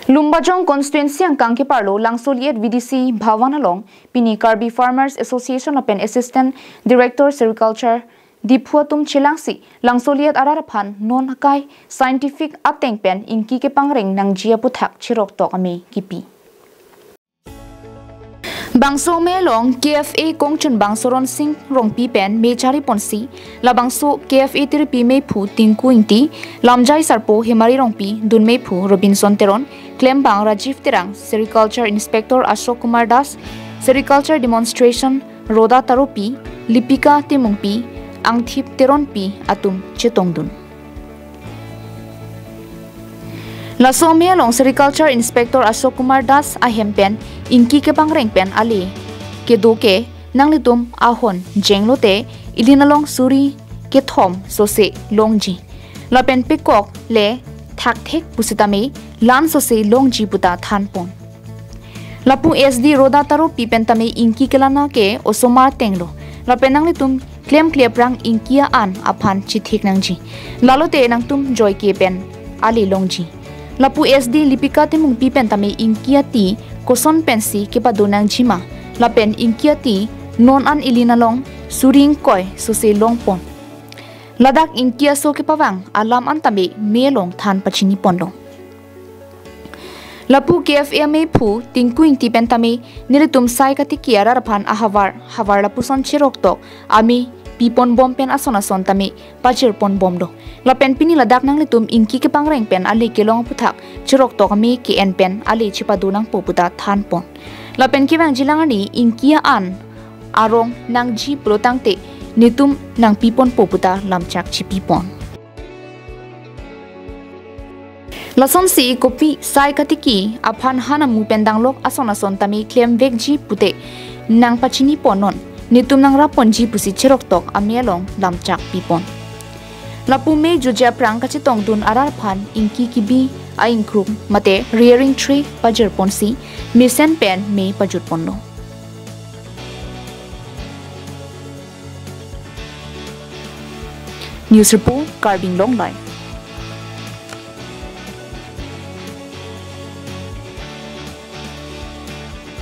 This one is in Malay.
Lumbajong constituency ang Kangki Parlo Langsoliet VDC Bhavanalong Pini Karbi Farmers Association Open Assistant Director Agriculture Aphuthak Chilangsi Langsoliet Araraphan non hakai scientific atengpen Ingki kepangreng nangji aphuthak cheroktok amei kipi. Bangso melong KFA kongchun bangsoron sing rongpi pen mechari ponsi la bangso KFA tiripi meipu tingku inti lamjai sarpo himari rongpi dun meipu Robinson Teron Klembang Rajiv Tirang Sericulture Inspector Ashok Kumar Das Sericulture Demonstration Roda Taropi Lipika Timungpi Angthip Teronpi Atum Chetongdun Laso melong Sericulture Inspector Ashok Kumar Das ahempen Ingki kepangreng pen ali kedoke nanglitum ahon jenglote ilinalong suri kethom sose longji lapen pikok le thakthek pusitame lan sose longji puta thanpon lapu SD roda taro pipentame Ingki kelana ke osomar tenglo lapen nanglitum klem kleprang Ingkia an aphan chithik nangji lalote nangtum joy ke pen ali longji lapu SD lipika temung pipentame Ingkia ti koson pensi kepadonang jima lapen Ingkia ti non an ilinalong suring koi sose longpon ladak Ingkia so kepawang alam antame melong than pachini pondong lapu KFA meipu tingku ingti pentame nilitum sai katiki araraphan havar lapu son cheroktok ami pipon bom pen ason tame pachir pon bom do lapen pini ladak nang litum Ingki kepangreng pen ali kelong aphuthak cheroktok ami KN pen ali chipadunang poputa than pon lapen kiwang jilangani Ingkia an arong nangji protangte nitum nang pipon poputa lamchak chipipon lason si kopi sai katiki aphan hanamu pendanglok ason tame klem vekji pute nang pachini ponon nitum nang raponji pusi cheroktok amelong lamchak pipon lapu me juja prang kachitong dun ararphan Ingki kibi aingkruk mate rearing tree pajer ponsi misen pen me pajut ponno News report Carbing Long Line